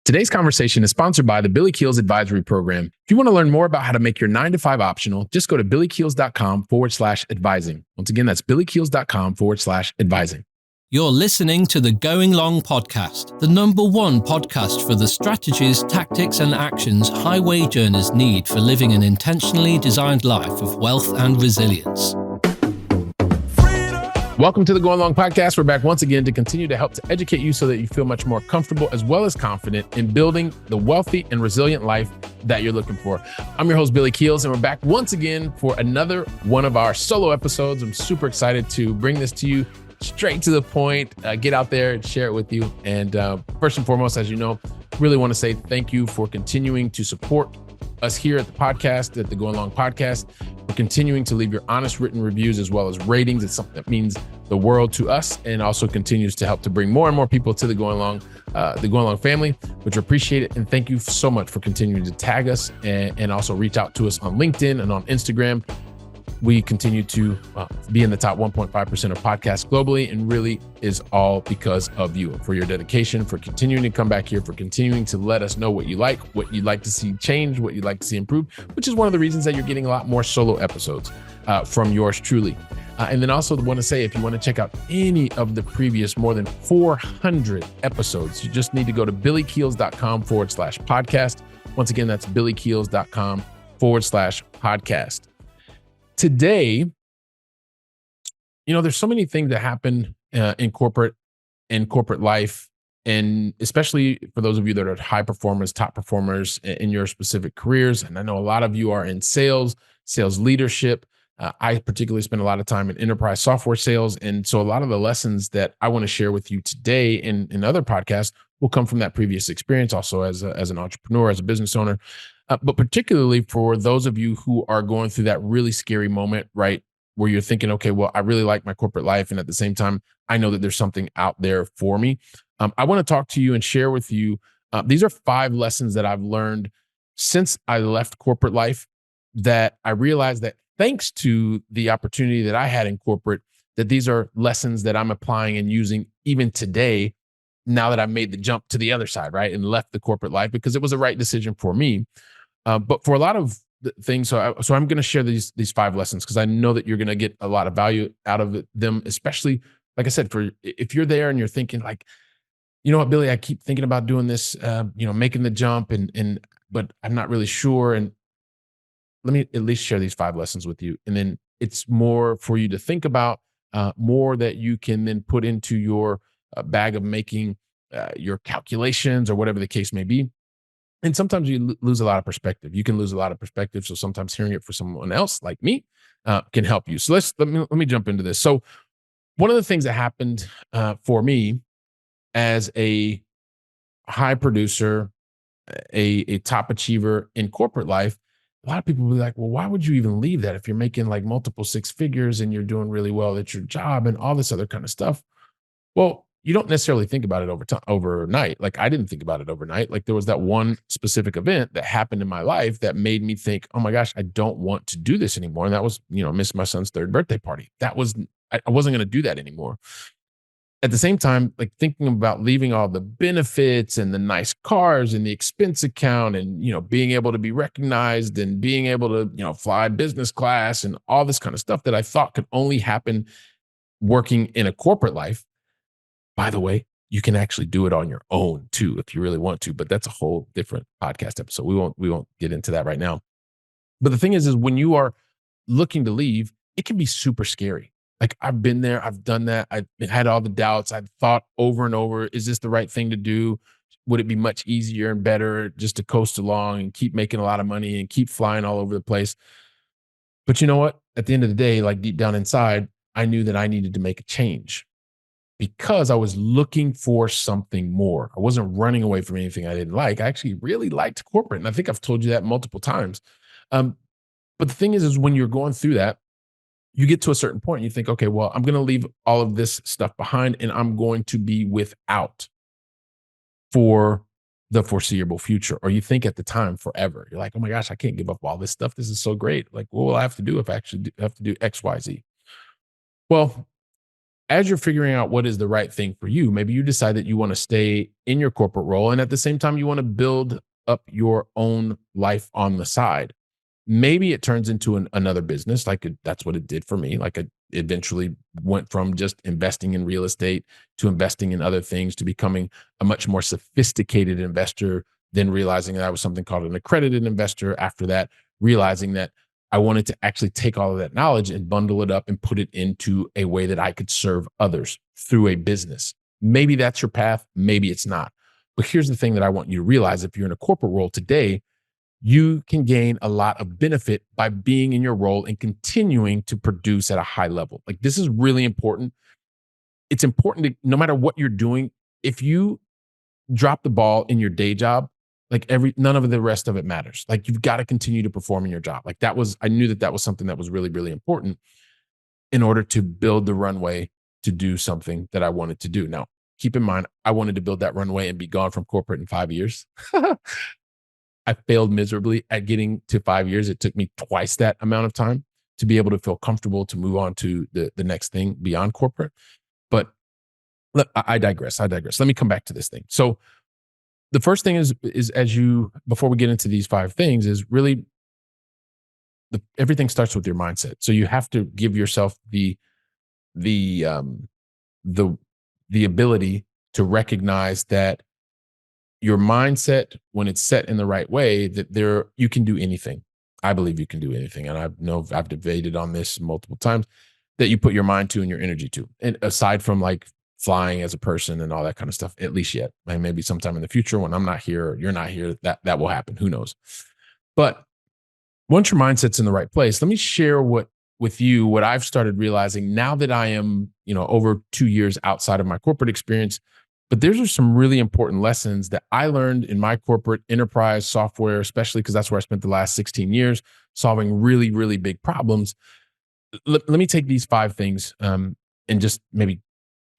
Today's conversation is sponsored by the Billy Keels Advisory Program. If you want to learn more about how to make your 9 to 5 optional, just go to billykeels.com/advising. Once again, that's billykeels.com/advising. You're listening to the Going Long podcast, the #1 podcast for the strategies, tactics, and actions high wage earners need for living an intentionally designed life of wealth and resilience. Welcome to the Going Long podcast. We're back once again to continue to help to educate you so that you feel much more comfortable as well as confident in building the wealthy and resilient life that you're looking for. I'm your host, Billy Keels, and we're back once again for another one of our solo episodes. I'm super excited to bring this to you straight to the point, get out there and share it with you. And first and foremost, as you know, really want to say thank you for continuing to support us here at the podcast, at the Going Long podcast. We're continuing to leave your honest written reviews as well as ratings. It's something that means the world to us and also continues to help to bring more and more people to the Going Long family, which we appreciate it. And thank you so much for continuing to tag us and also reach out to us on LinkedIn and on Instagram. We continue to be in the top 1.5% of podcasts globally, and really is all because of you, for your dedication, for continuing to come back here, for continuing to let us know what you'd like to see change, what you'd like to see improve, which is one of the reasons that you're getting a lot more solo episodes from yours truly. And then also want to say, if you want to check out any of the previous more than 400 episodes, you just need to go to billykeels.com/podcast. Once again, that's billykeels.com/podcast. Today, there's so many things that happen in corporate life, and especially for those of you that are high performers, top performers in your specific careers. And I know a lot of you are in sales leadership. I particularly spend a lot of time in enterprise software sales. And so a lot of the lessons that I want to share with you today in other podcasts will come from that previous experience, also as an entrepreneur, as a business owner. But particularly for those of you who are going through that really scary moment, right, where you're thinking, okay, well, I really like my corporate life, and at the same time, I know that there's something out there for me. I want to talk to you and share with you, these are 5 lessons that I've learned since I left corporate life, that I realized that thanks to the opportunity that I had in corporate, that these are lessons that I'm applying and using even today, now that I've made the jump to the other side, right, and left the corporate life, because it was a right decision for me. But for a lot of things, so I'm going to share these 5 lessons because I know that you're going to get a lot of value out of them, especially, like I said, for if you're there and you're thinking like, you know what, Billy, I keep thinking about doing this, making the jump, but I'm not really sure. And let me at least share these 5 lessons with you, and then it's more for you to think about, more that you can then put into your bag of making your calculations or whatever the case may be. And sometimes you lose a lot of perspective. You can lose a lot of perspective. So sometimes hearing it for someone else like me can help you. So let me jump into this. So one of the things that happened for me as a high producer, a top achiever in corporate life, a lot of people will be like, well, why would you even leave that if you're making like multiple 6 figures and you're doing really well at your job and all this other kind of stuff? Well, you don't necessarily think about it overnight. Like, I didn't think about it overnight. Like, there was that one specific event that happened in my life that made me think, oh my gosh, I don't want to do this anymore. And that was, miss my son's 3rd birthday party. I wasn't going to do that anymore. At the same time, like, thinking about leaving all the benefits and the nice cars and the expense account and, being able to be recognized and being able to, fly business class and all this kind of stuff that I thought could only happen working in a corporate life. By the way, you can actually do it on your own too, if you really want to, but that's a whole different podcast episode. We won't get into that right now. But the thing is when you are looking to leave, it can be super scary. Like, I've been there, I've done that. I had all the doubts. I've thought over and over, is this the right thing to do? Would it be much easier and better just to coast along and keep making a lot of money and keep flying all over the place? But you know what? At the end of the day, like, deep down inside, I knew that I needed to make a change, because I was looking for something more. I wasn't running away from anything I didn't like. I actually really liked corporate. And I think I've told you that multiple times. But the thing is when you're going through that, you get to a certain point and you think, okay, well, I'm going to leave all of this stuff behind and I'm going to be without for the foreseeable future. Or you think at the time forever. You're like, oh my gosh, I can't give up all this stuff. This is so great. Like, what will I have to do if I actually have to do X, Y, Z? Well, as you're figuring out what is the right thing for you, maybe you decide that you want to stay in your corporate role. And at the same time, you want to build up your own life on the side. Maybe it turns into another business. That's what it did for me. Like, I eventually went from just investing in real estate to investing in other things to becoming a much more sophisticated investor, then realizing that I was something called an accredited investor. After that, realizing that I wanted to actually take all of that knowledge and bundle it up and put it into a way that I could serve others through a business. Maybe that's your path, maybe it's not. But here's the thing that I want you to realize: if you're in a corporate role today, you can gain a lot of benefit by being in your role and continuing to produce at a high level. Like, this is really important. It's important to, no matter what you're doing, if you drop the ball in your day job, like, none of the rest of it matters. Like, you've got to continue to perform in your job. Like, I knew that was something that was really, really important in order to build the runway to do something that I wanted to do. Now, keep in mind, I wanted to build that runway and be gone from corporate in 5 years. I failed miserably at getting to 5 years. It took me twice that amount of time to be able to feel comfortable to move on to the next thing beyond corporate. But I digress. Let me come back to this thing. So the first thing is before we get into these 5 things, is really everything starts with your mindset. So you have to give yourself the um the the ability to recognize that your mindset, when it's set in the right way, that you can do anything. I believe you can do anything. And I've debated on this multiple times, that you put your mind to and your energy to. And aside from like flying as a person and all that kind of stuff, at least yet. And maybe sometime in the future when I'm not here or you're not here, that will happen. Who knows? But once your mindset's in the right place, let me share with you what I've started realizing now that I am, over 2 years outside of my corporate experience. But there's are some really important lessons that I learned in my corporate enterprise software, especially because that's where I spent the last 16 years solving really, really big problems. Let me take these 5 things, and just maybe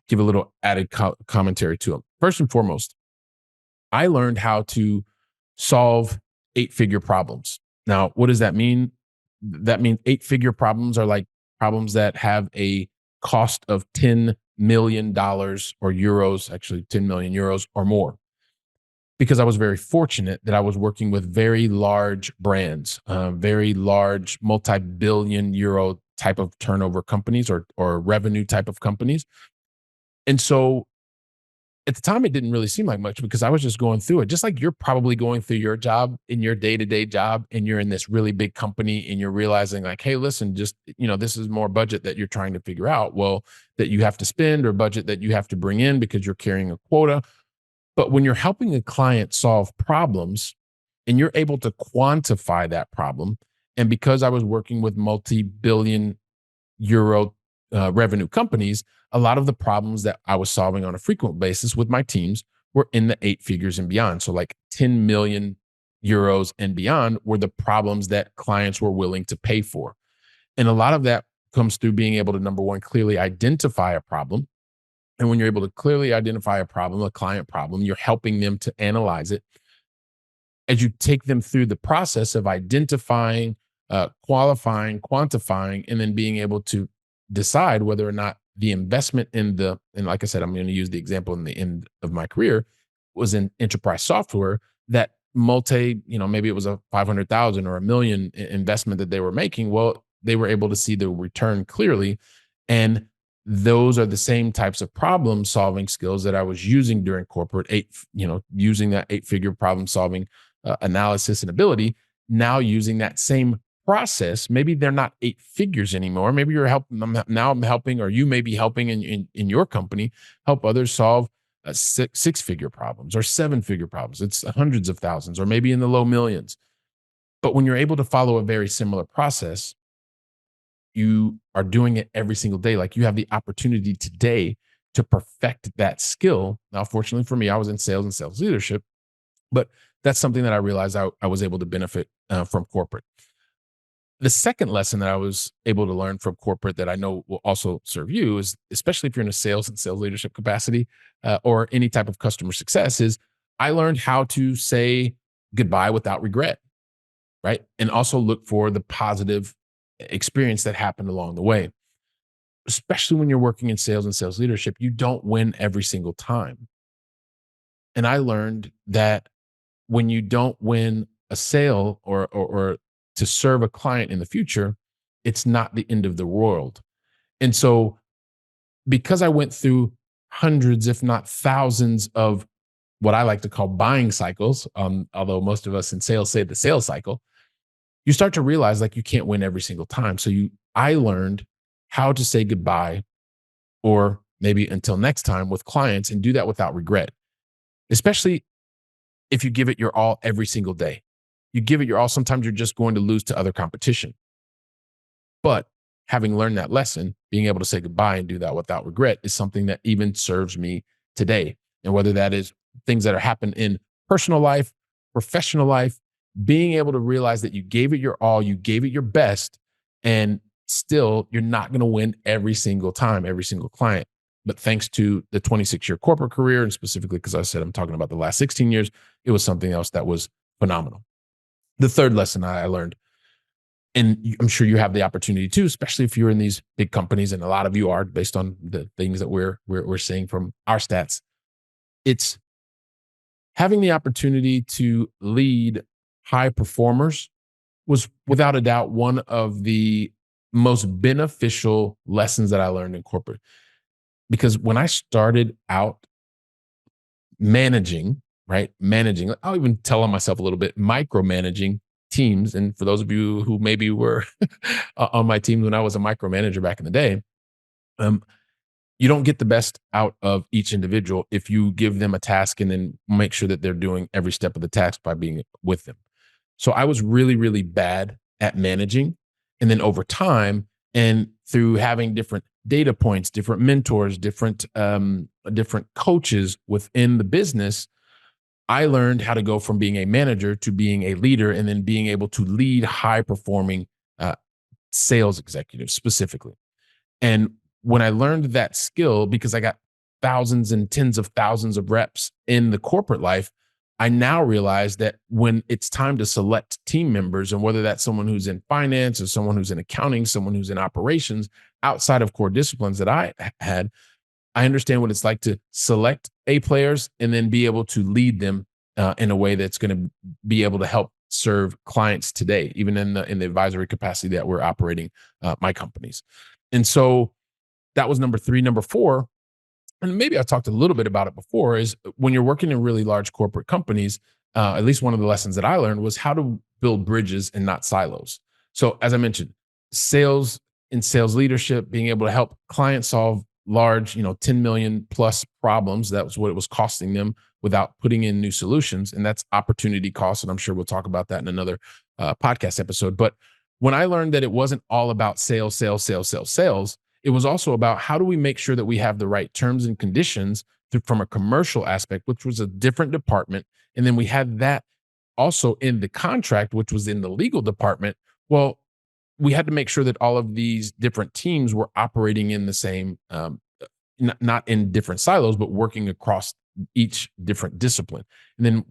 give a little added commentary to them. First and foremost, I learned how to solve 8-figure problems. Now, what does that mean? That means 8-figure problems are like problems that have a cost of $10 million or euros, actually 10 million euros or more. Because I was very fortunate that I was working with very large brands, very large multi-billion euro type of turnover companies or revenue type of companies. And so at the time, it didn't really seem like much because I was just going through it, just like you're probably going through your job in your day-to-day job, and you're in this really big company and you're realizing like, hey, listen, just, this is more budget that you're trying to figure out. Well, that you have to spend, or budget that you have to bring in because you're carrying a quota. But when you're helping a client solve problems and you're able to quantify that problem, and because I was working with multi-billion euro revenue companies, a lot of the problems that I was solving on a frequent basis with my teams were in the 8 figures and beyond. So like 10 million euros and beyond were the problems that clients were willing to pay for. And a lot of that comes through being able to, number one, clearly identify a problem. And when you're able to clearly identify a problem, a client problem, you're helping them to analyze it. As you take them through the process of identifying, qualifying, quantifying, and then being able to decide whether or not the investment and like I said, I'm going to use the example in the end of my career, was in enterprise software, that maybe it was a 500,000 or a million investment that they were making. Well, they were able to see the return clearly. And those are the same types of problem solving skills that I was using during corporate using that 8-figure problem solving analysis and ability, now using that same process. Maybe they're not 8 figures anymore. Maybe you're helping them now. I'm helping, or you may be helping in your company help others solve 6-figure problems or 7-figure problems. It's hundreds of thousands, or maybe in the low millions. But when you're able to follow a very similar process, you are doing it every single day. Like, you have the opportunity today to perfect that skill. Now, fortunately for me, I was in sales and sales leadership, but that's something that I realized I was able to benefit from corporate. The second lesson that I was able to learn from corporate that I know will also serve you is, especially if you're in a sales and sales leadership capacity, or any type of customer success, is I learned how to say goodbye without regret, right? And also look for the positive experience that happened along the way. especially when you're working in sales and sales leadership, you don't win every single time. And I learned that when you don't win a sale or to serve a client in the future, it's not the end of the world. And so because I went through hundreds, if not thousands of what I like to call buying cycles, although most of us in sales say the sales cycle, you start to realize like you can't win every single time. I learned how to say goodbye or maybe until next time with clients and do that without regret, especially if you give it your all every single day. You give it your all, sometimes you're just going to lose to other competition. But having learned that lesson, being able to say goodbye and do that without regret is something that even serves me today. And whether that is things that are happening in personal life, professional life, being able to realize that you gave it your all, you gave it your best, and still you're not going to win every single time, every single client. But thanks to the 26-year corporate career, and specifically because I said I'm talking about the last 16 years, it was something else that was phenomenal. The third lesson I learned, and I'm sure you have the opportunity too, especially if you're in these big companies, and a lot of you are, based on the things that we're seeing from our stats. It's having the opportunity to lead high performers was without a doubt one of the most beneficial lessons that I learned in corporate. Because when I started out managing, right? Managing, I'll even tell on myself a little bit, micromanaging teams. And for those of you who maybe were on my team when I was a micromanager back in the day, um, you don't get the best out of each individual if you give them a task and then make sure that they're doing every step of the task by being with them. So I was really, really bad at managing. And then over time, and through having different data points, different mentors, different coaches within the business, I learned how to go from being a manager to being a leader, and then being able to lead high performing uh, sales executives specifically. And when I learned that skill, because I got thousands and tens of thousands of reps in the corporate life, I now realize that when it's time to select team members, and whether that's someone who's in finance or someone who's in accounting, someone who's in operations outside of core disciplines that I had, I understand what it's like to select A players and then be able to lead them in a way that's going to be able to help serve clients today, even in the advisory capacity that we're operating my companies. And so that was number three. Number four, and maybe I talked a little bit about it before, is when you're working in really large corporate companies, at least one of the lessons that I learned was how to build bridges and not silos. So as I mentioned, sales and sales leadership, being able to help clients solve large, 10 million plus problems. That was what it was costing them without putting in new solutions. And that's opportunity cost. And I'm sure we'll talk about that in another podcast episode. But when I learned that it wasn't all about sales, sales, sales, sales, sales, it was also about how do we make sure that we have the right terms and conditions from a commercial aspect, which was a different department. And then we had that also in the contract, which was in the legal department. Well, we had to make sure that all of these different teams were operating in the same, not in different silos, but working across each different discipline. And then,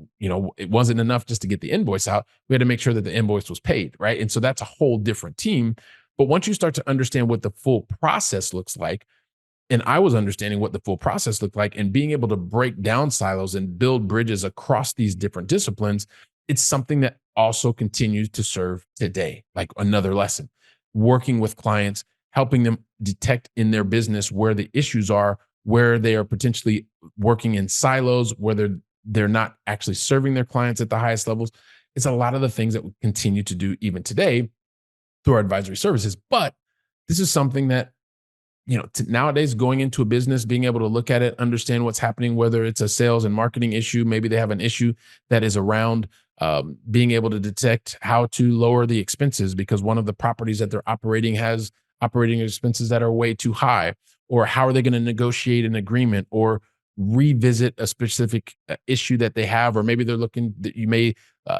it wasn't enough just to get the invoice out. We had to make sure that the invoice was paid, right? And so that's a whole different team. But once you start to understand what the full process looks like, and I was understanding what the full process looked like and being able to break down silos and build bridges across these different disciplines, it's something that also continues to serve today, like another lesson. Working with clients, helping them detect in their business where the issues are, where they are potentially working in silos, whether they're not actually serving their clients at the highest levels. It's a lot of the things that we continue to do even today through our advisory services. But this is something that, nowadays, going into a business, being able to look at it, understand what's happening, whether it's a sales and marketing issue, maybe they have an issue that is around being able to detect how to lower the expenses because one of the properties that they're operating has operating expenses that are way too high, or how are they going to negotiate an agreement or revisit a specific issue that they have, or maybe they're looking that you may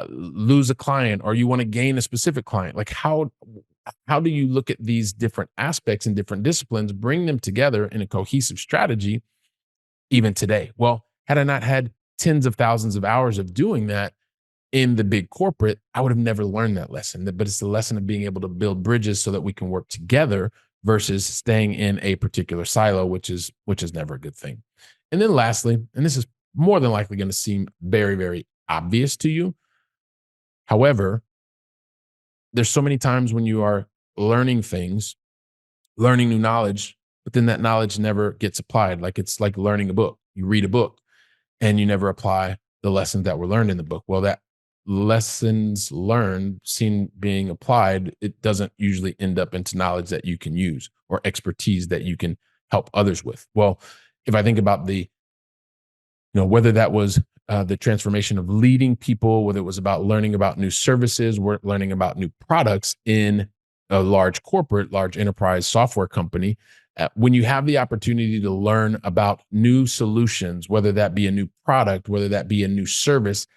lose a client or you want to gain a specific client. Like how do you look at these different aspects and different disciplines, bring them together in a cohesive strategy even today? Well, had I not had tens of thousands of hours of doing that in the big corporate, I would have never learned that lesson. But it's the lesson of being able to build bridges so that we can work together versus staying in a particular silo, which is never a good thing. And then lastly, and this is more than likely going to seem very, very obvious to you. However, there's so many times when you are learning things, learning new knowledge, but then that knowledge never gets applied. Like it's like learning a book. You read a book and you never apply the lessons that were learned in the book. Well, that lessons learned seen being applied, it doesn't usually end up into knowledge that you can use or expertise that you can help others with. Well, if I think about whether that was the transformation of leading people, whether it was about learning about new services, learning about new products in a large corporate, large enterprise software company, when you have the opportunity to learn about new solutions, whether that be a new product, whether that be a new service,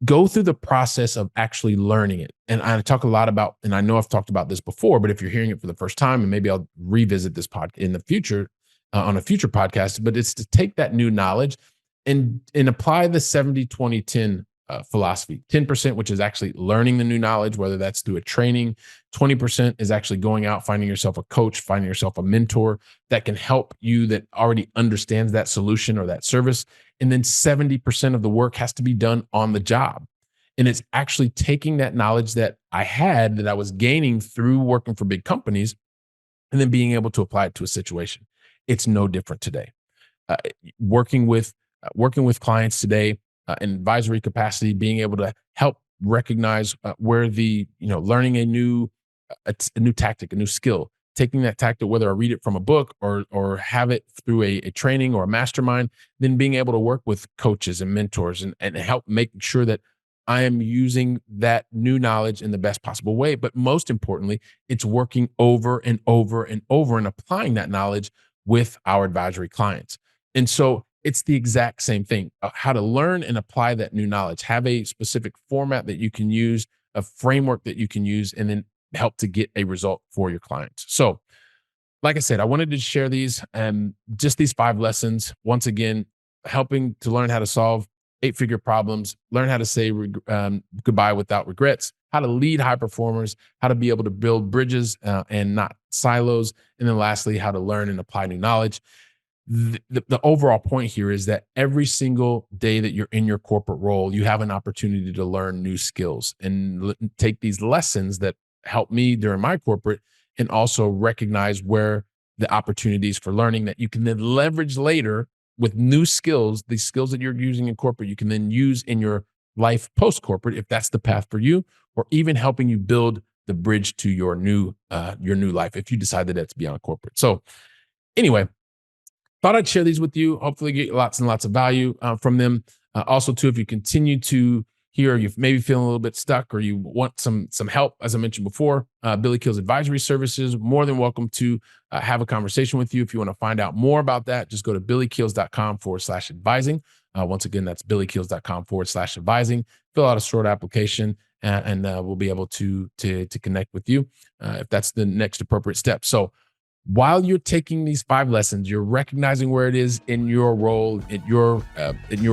go through the process of actually learning it. And I talk a lot about, and I know I've talked about this before, but if you're hearing it for the first time, and maybe I'll revisit this podcast in the future, on a future podcast, but it's to take that new knowledge and apply the 70-20-10 philosophy. 10%, which is actually learning the new knowledge, whether that's through a training. 20% is actually going out, finding yourself a coach, finding yourself a mentor that can help you, that already understands that solution or that service. And then 70% of the work has to be done on the job. And it's actually taking that knowledge that I had, that I was gaining through working for big companies, and then being able to apply it to a situation. It's no different today. Working with clients today in advisory capacity, being able to help recognize where learning a new tactic, a new skill, taking that tactic, whether I read it from a book or have it through a training or a mastermind, then being able to work with coaches and mentors and help make sure that I am using that new knowledge in the best possible way. But most importantly, it's working over and over and over and applying that knowledge with our advisory clients. And so it's the exact same thing, how to learn and apply that new knowledge, have a specific format that you can use, a framework that you can use, and then help to get a result for your clients. So like I said, I wanted to share these, just these 5 lessons, once again, helping to learn how to solve 8-figure problems, learn how to say goodbye without regrets, how to lead high performers, how to be able to build bridges and not silos, and then lastly, how to learn and apply new knowledge. The overall point here is that every single day that you're in your corporate role, you have an opportunity to learn new skills and take these lessons that helped me during my corporate, and also recognize where the opportunities for learning that you can then leverage later with new skills. These skills that you're using in corporate, you can then use in your life post-corporate, if that's the path for you, or even helping you build the bridge to your new life if you decide that it's beyond corporate. So anyway, thought I'd share these with you. Hopefully get lots and lots of value from them. Also too, if you continue to hear, you're maybe feeling a little bit stuck or you want some help, as I mentioned before, Billy Keels Advisory Services, more than welcome to have a conversation with you. If you want to find out more about that, just go to billykeels.com/advising. Once again, that's billykeels.com/advising. Fill out a short application and we'll be able to connect with you if that's the next appropriate step. So while you're taking these 5 lessons, you're recognizing where it is in your role, in your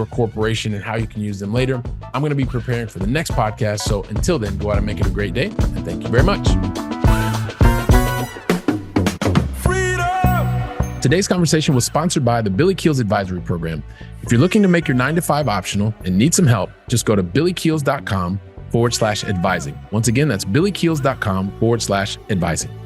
corporation, and how you can use them later. I'm going to be preparing for the next podcast. So until then, go out and make it a great day. And thank you very much. Freedom! Today's conversation was sponsored by the Billy Keels Advisory Program. If you're looking to make your 9-to-5 optional and need some help, just go to billykeels.com/advising. Once again, that's billykeels.com/advising.